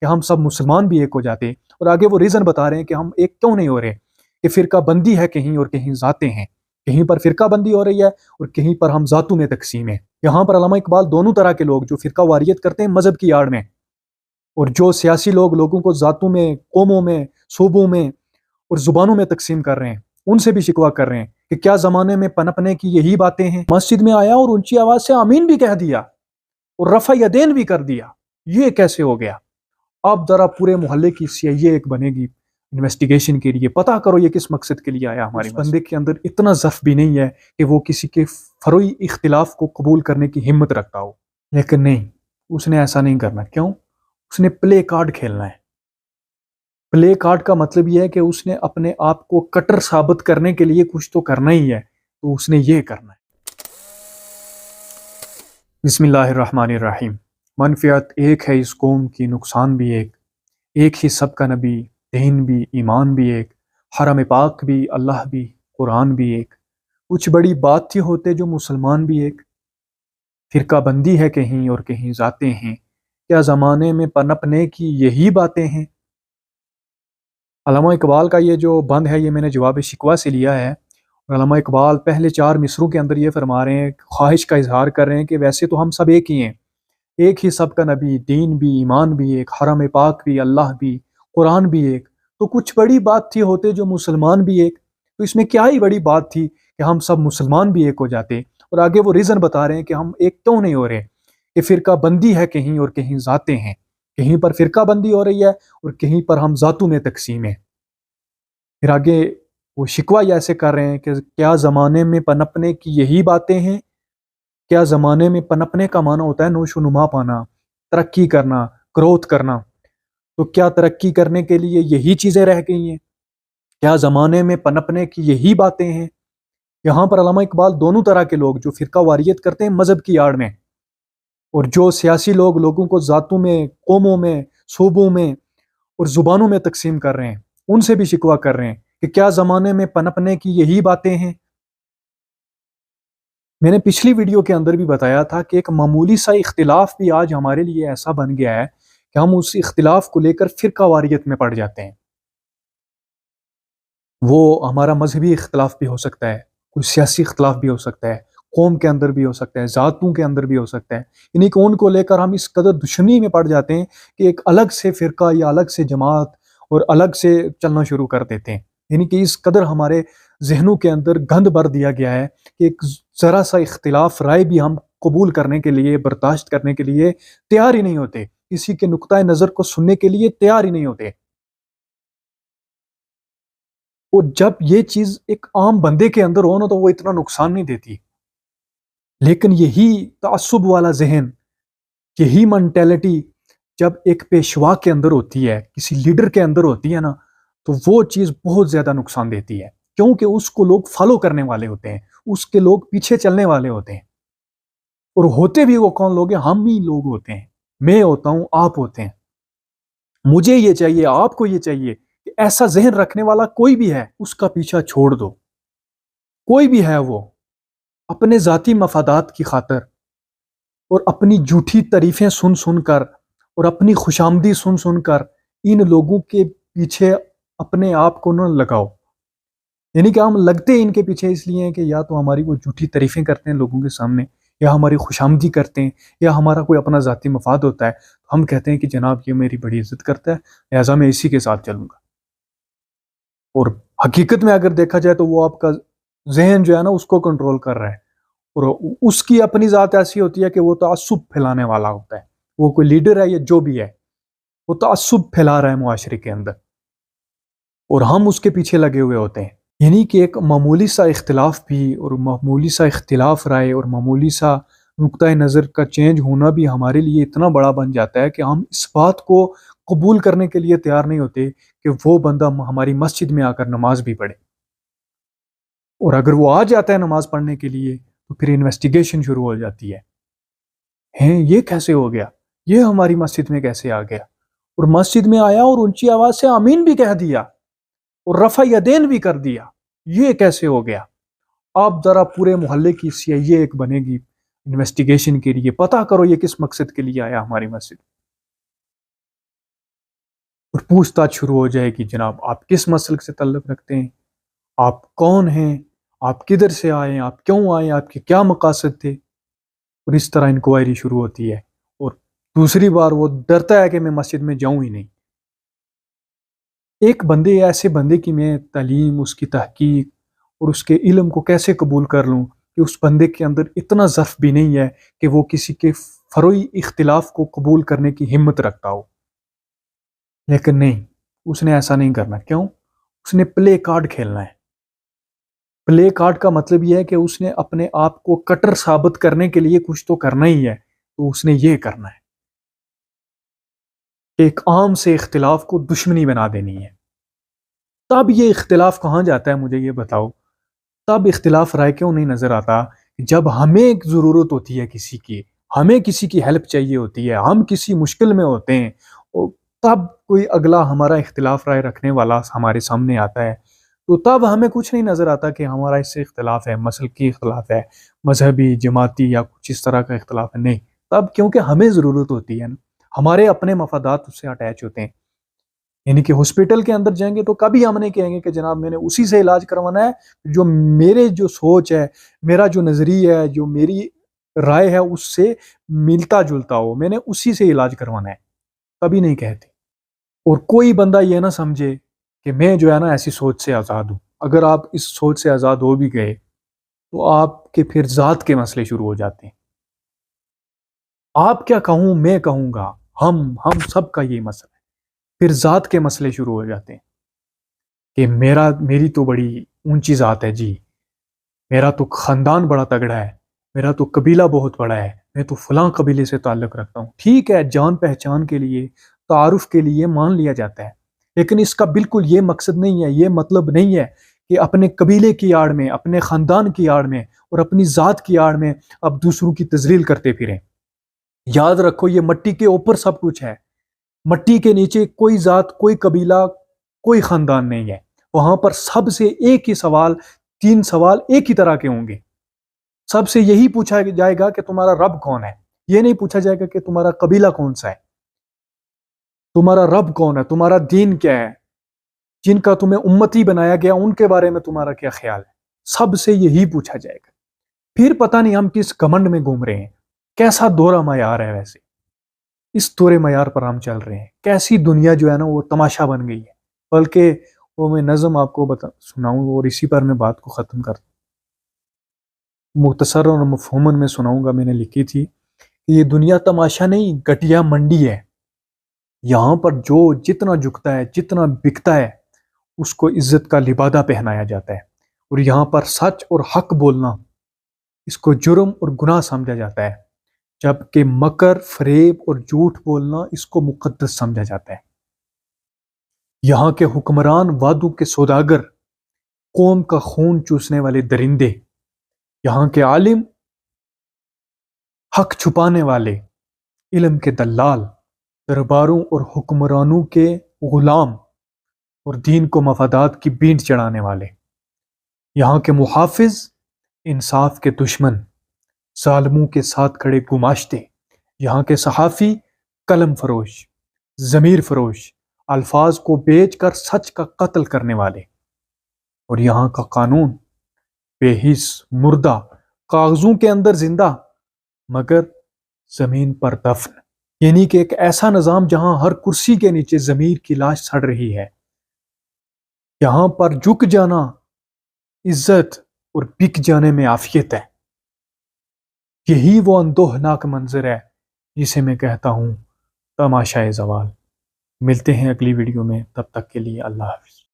کہ ہم سب مسلمان بھی ایک ہو جاتے، اور آگے وہ ریزن بتا رہے ہیں کہ ہم ایک کیوں نہیں ہو رہے، کہ فرقہ بندی ہے کہیں اور کہیں ذاتیں ہیں، کہیں پر فرقہ بندی ہو رہی ہے اور کہیں پر ہم ذاتوں میں تقسیم ہیں۔ یہاں پر علامہ اقبال دونوں طرح کے لوگ جو فرقہ واریت کرتے ہیں مذہب کی آڑ میں، اور جو سیاسی لوگ لوگوں کو ذاتوں میں، قوموں میں، صوبوں میں اور زبانوں میں تقسیم کر رہے ہیں، ان سے بھی شکوہ کر رہے ہیں کہ کیا زمانے میں پنپنے کی یہی باتیں ہیں۔ مسجد میں آیا اور اونچی آواز سے آمین بھی کہہ دیا اور رفع یدین بھی کر دیا، یہ کیسے ہو گیا؟ اب ذرا پورے محلے کی سی آئی اے ایک بنے گی انویسٹیگیشن کے لیے، پتہ کرو یہ کس مقصد کے لیے آیا ہمارے بندے کے اندر اتنا ضعف بھی نہیں ہے کہ وہ کسی کے فروعی اختلاف کو قبول کرنے کی ہمت رکھتا ہو، لیکن نہیں، اس نے ایسا نہیں کرنا۔ کیوں؟ اس نے پلے کارڈ کھیلنا ہے۔ پلے کارڈ کا مطلب یہ ہے کہ اس نے اپنے آپ کو کٹر ثابت کرنے کے لیے کچھ تو کرنا ہی ہے، تو اس نے یہ کرنا ہے۔ بسم اللہ الرحمن الرحیم۔ منفعت ایک ہے اس قوم کی، نقصان بھی ایک ہی سب کا نبی، دین بھی، ایمان بھی ایک، حرم پاک بھی، اللہ بھی، قرآن بھی ایک، کچھ بڑی بات تھی ہوتے جو مسلمان بھی ایک، فرقہ بندی ہے کہیں اور کہیں ذاتیں ہیں، کیا زمانے میں پنپنے کی یہی باتیں ہیں۔ علامہ اقبال کا یہ جو بند ہے یہ میں نے جواب شکوہ سے لیا ہے، اور علامہ اقبال پہلے 4 مصروں کے اندر یہ فرما رہے ہیں، خواہش کا اظہار کر رہے ہیں کہ ویسے تو ہم سب ایک ہی ہیں، ایک ہی سب کا نبی، دین بھی، ایمان بھی ایک، حرم پاک بھی، اللہ بھی، قرآن بھی ایک، تو کچھ بڑی بات تھی ہوتے جو مسلمان بھی ایک، تو اس میں کیا ہی بڑی بات تھی کہ ہم سب مسلمان بھی ایک ہو جاتے، اور آگے وہ ریزن بتا رہے ہیں کہ ہم ایک کیوں نہیں ہو رہے، کہ فرقہ بندی ہے کہیں اور کہیں ذاتیں ہیں، کہیں پر فرقہ بندی ہو رہی ہے اور کہیں پر ہم ذاتوں میں تقسیم ہیں۔ پھر آگے وہ شکوہ ایسے کر رہے ہیں کہ کیا زمانے میں پنپنے کی یہی باتیں ہیں۔ کیا زمانے میں پنپنے کا معنی ہوتا ہے نوش و نما پانا، ترقی کرنا، گروتھ کرنا، تو کیا ترقی کرنے کے لیے یہی چیزیں رہ گئی ہیں؟ کیا زمانے میں پنپنے کی یہی باتیں ہیں؟ یہاں پر علامہ اقبال دونوں طرح کے لوگ جو فرقہ واریت کرتے ہیں مذہب کی آڑ میں، اور جو سیاسی لوگ لوگوں کو ذاتوں میں، قوموں میں، صوبوں میں اور زبانوں میں تقسیم کر رہے ہیں، ان سے بھی شکوہ کر رہے ہیں کہ کیا زمانے میں پنپنے کی یہی باتیں ہیں۔ میں نے پچھلی ویڈیو کے اندر بھی بتایا تھا کہ ایک معمولی سا اختلاف بھی آج ہمارے لیے ایسا بن گیا ہے کہ ہم اس اختلاف کو لے کر فرقہ واریت میں پڑ جاتے ہیں۔ وہ ہمارا مذہبی اختلاف بھی ہو سکتا ہے، کوئی سیاسی اختلاف بھی ہو سکتا ہے، قوم کے اندر بھی ہو سکتا ہے، ذاتوں کے اندر بھی ہو سکتا ہے، یعنی کہ ان کو لے کر ہم اس قدر دشمنی میں پڑ جاتے ہیں کہ ایک الگ سے فرقہ یا الگ سے جماعت اور الگ سے چلنا شروع کر دیتے ہیں، یعنی کہ اس قدر ہمارے ذہنوں کے اندر گند بھر دیا گیا ہے کہ ایک ذرا سا اختلاف رائے بھی ہم قبول کرنے کے لیے، برداشت کرنے کے لیے تیار ہی نہیں ہوتے، کسی کے نقطۂ نظر کو سننے کے لیے تیار ہی نہیں ہوتے۔ اور جب یہ چیز ایک عام بندے کے اندر ہو نا تو وہ اتنا نقصان نہیں دیتی، لیکن یہی تعصب والا ذہن، یہی منٹیلٹی جب ایک پیشوا کے اندر ہوتی ہے، کسی لیڈر کے اندر ہوتی ہے نا، تو وہ چیز بہت زیادہ نقصان دیتی ہے، کیونکہ اس کو لوگ فالو کرنے والے ہوتے ہیں، اس کے لوگ پیچھے چلنے والے ہوتے ہیں، اور ہوتے بھی وہ کون لوگ ہیں؟ ہم ہی لوگ ہوتے ہیں، میں ہوتا ہوں، آپ ہوتے ہیں۔ مجھے یہ چاہیے، آپ کو یہ چاہیے کہ ایسا ذہن رکھنے والا کوئی بھی ہے اس کا پیچھا چھوڑ دو، کوئی بھی ہے وہ اپنے ذاتی مفادات کی خاطر اور اپنی جھوٹی تعریفیں سن سن کر اور اپنی خوشامدی سن سن کر ان لوگوں کے پیچھے اپنے آپ کو نہ لگاؤ، یعنی کہ ہم لگتے ان کے پیچھے اس لیے ہیں کہ یا تو ہماری وہ جھوٹی تعریفیں کرتے ہیں لوگوں کے سامنے، یا ہماری خوشامدی کرتے ہیں، یا ہمارا کوئی اپنا ذاتی مفاد ہوتا ہے، ہم کہتے ہیں کہ جناب یہ میری بڑی عزت کرتا ہے لہٰذا میں اسی کے ساتھ چلوں گا، اور حقیقت میں اگر دیکھا جائے تو وہ آپ کا ذہن جو ہے نا اس کو کنٹرول کر رہا ہے، اور اس کی اپنی ذات ایسی ہوتی ہے کہ وہ تعصب پھیلانے والا ہوتا ہے، وہ کوئی لیڈر ہے یا جو بھی ہے وہ تعصب پھیلا رہا ہے معاشرے کے اندر، اور ہم اس کے پیچھے لگے ہوئے ہوتے ہیں۔ یعنی کہ ایک معمولی سا اختلاف بھی، اور معمولی سا اختلاف رائے اور معمولی سا نقطۂ نظر کا چینج ہونا بھی ہمارے لیے اتنا بڑا بن جاتا ہے کہ ہم اس بات کو قبول کرنے کے لیے تیار نہیں ہوتے کہ وہ بندہ ہماری مسجد میں آ کر نماز بھی پڑھے، اور اگر وہ آ جاتا ہے نماز پڑھنے کے لیے تو پھر انویسٹیگیشن شروع ہو جاتی ہے، یہ کیسے ہو گیا، یہ ہماری مسجد میں کیسے آ گیا، اور مسجد میں آیا اور اونچی آواز سے آمین بھی کہہ دیا اور رفع یدین بھی کر دیا، یہ کیسے ہو گیا؟ اب ذرا پورے محلے کی سی آئی اے ایک بنے گی انویسٹیگیشن کے لیے، پتہ کرو یہ کس مقصد کے لیے آیا ہماری مسجد۔ اور پوچھ تاچھ شروع ہو جائے کہ جناب آپ کس مسلک سے تعلق رکھتے ہیں، آپ کون ہیں، آپ کدھر سے آئے ہیں، آپ کیوں آئے ہیں، آپ کے کیا مقاصد تھے، اور اس طرح انکوائری شروع ہوتی ہے۔ اور دوسری بار وہ ڈرتا ہے کہ میں مسجد میں جاؤں ہی نہیں۔ ایک بندے، ایسے بندے کی میں تعلیم، اس کی تحقیق اور اس کے علم کو کیسے قبول کر لوں کہ اس بندے کے اندر اتنا ظرف بھی نہیں ہے کہ وہ کسی کے فروعی اختلاف کو قبول کرنے کی ہمت رکھتا ہو۔ لیکن نہیں، اس نے ایسا نہیں کرنا۔ کیوں؟ اس نے پلے کارڈ کھیلنا ہے۔ پلے کارڈ کا مطلب یہ ہے کہ اس نے اپنے آپ کو کٹر ثابت کرنے کے لیے کچھ تو کرنا ہی ہے، تو اس نے یہ کرنا ہے کہ ایک عام سے اختلاف کو دشمنی بنا دینی ہے۔ تب یہ اختلاف کہاں جاتا ہے، مجھے یہ بتاؤ؟ تب اختلاف رائے کیوں نہیں نظر آتا؟ جب ہمیں ایک ضرورت ہوتی ہے کسی کی، ہمیں کسی کی ہیلپ چاہیے ہوتی ہے، ہم کسی مشکل میں ہوتے ہیں، تب کوئی اگلا ہمارا اختلاف رائے رکھنے والا ہمارے سامنے آتا ہے، تو تب ہمیں کچھ نہیں نظر آتا کہ ہمارا اس سے اختلاف ہے، مسلکی اختلاف ہے، مذہبی، جماعتی یا کچھ اس طرح کا اختلاف ہے۔ نہیں، تب کیونکہ ہمیں ضرورت ہوتی ہے نا، ہمارے اپنے مفادات اس سے اٹیچ ہوتے ہیں۔ یعنی کہ ہاسپٹل کے اندر جائیں گے تو کبھی ہم نہیں کہیں گے کہ جناب میں نے اسی سے علاج کروانا ہے جو میرے جو سوچ ہے، میرا جو نظریہ ہے، جو میری رائے ہے اس سے ملتا جلتا ہو، میں نے اسی سے علاج کروانا ہے، کبھی نہیں کہتے۔ اور کوئی بندہ یہ نہ سمجھے کہ میں جو ہے نا ایسی سوچ سے آزاد ہوں۔ اگر آپ اس سوچ سے آزاد ہو بھی گئے تو آپ کے پھر ذات کے مسئلے شروع ہو جاتے ہیں۔ آپ کیا کہوں، میں کہوں گا، ہم سب کا یہ مسئلہ ہے۔ پھر ذات کے مسئلے شروع ہو جاتے ہیں کہ میری تو بڑی اونچی ذات ہے جی، میرا تو خاندان بڑا تگڑا ہے، میرا تو قبیلہ بہت بڑا ہے، میں تو فلاں قبیلے سے تعلق رکھتا ہوں۔ ٹھیک ہے، جان پہچان کے لیے، تعارف کے لیے مان لیا جاتا ہے، لیکن اس کا بالکل یہ مقصد نہیں ہے، یہ مطلب نہیں ہے کہ اپنے قبیلے کی آڑ میں، اپنے خاندان کی آڑ میں اور اپنی ذات کی آڑ میں اب دوسروں کی تذلیل کرتے پھریں۔ یاد رکھو، یہ مٹی کے اوپر سب کچھ ہے، مٹی کے نیچے کوئی ذات، کوئی قبیلہ، کوئی خاندان نہیں ہے۔ وہاں پر سب سے ایک ہی سوال، 3 سوال ایک ہی طرح کے ہوں گے۔ سب سے یہی پوچھا جائے گا کہ تمہارا رب کون ہے، یہ نہیں پوچھا جائے گا کہ تمہارا قبیلہ کون سا ہے، تمہارا رب کون ہے، تمہارا دین کیا ہے، جن کا تمہیں امتی بنایا گیا ان کے بارے میں تمہارا کیا خیال ہے۔ سب سے یہی پوچھا جائے گا۔ پھر پتہ نہیں ہم کس گھمنڈ میں گھوم رہے ہیں، کیسا دورہ معیار ہے، ویسے اس دورے معیار پر ہم چل رہے ہیں۔ کیسی دنیا جو ہے نا وہ تماشا بن گئی ہے۔ بلکہ وہ میں نظم آپ کو سناؤں اور اسی پر میں بات کو ختم کرتا ہوں۔ مختصر اور مفہوماً میں سناؤں گا، میں نے لکھی تھی کہ یہ دنیا تماشا نہیں، گٹیا منڈی ہے۔ یہاں پر جو جتنا جھکتا ہے، جتنا بکتا ہے، اس کو عزت کا لبادہ پہنایا جاتا ہے، اور یہاں پر سچ اور حق بولنا، اس کو جرم اور گناہ سمجھا جاتا ہے، جبکہ مکر، فریب اور جھوٹ بولنا اس کو مقدس سمجھا جاتا ہے۔ یہاں کے حکمران وعدوں کے سوداگر، قوم کا خون چوسنے والے درندے، یہاں کے عالم حق چھپانے والے، علم کے دلال، درباروں اور حکمرانوں کے غلام، اور دین کو مفادات کی بینٹ چڑھانے والے۔ یہاں کے محافظ انصاف کے دشمن، ظالموں کے ساتھ کھڑے گماشتے۔ یہاں کے صحافی قلم فروش، ضمیر فروش، الفاظ کو بیچ کر سچ کا قتل کرنے والے۔ اور یہاں کا قانون بے حس، مردہ، کاغذوں کے اندر زندہ مگر زمین پر دفن۔ یعنی کہ ایک ایسا نظام جہاں ہر کرسی کے نیچے ضمیر کی لاش سڑ رہی ہے۔ یہاں پر جھک جانا عزت اور بک جانے میں عافیت ہے۔ یہی وہ اندوہناک منظر ہے جسے میں کہتا ہوں تماشائے زوال۔ ملتے ہیں اگلی ویڈیو میں، تب تک کے لیے اللہ حافظ۔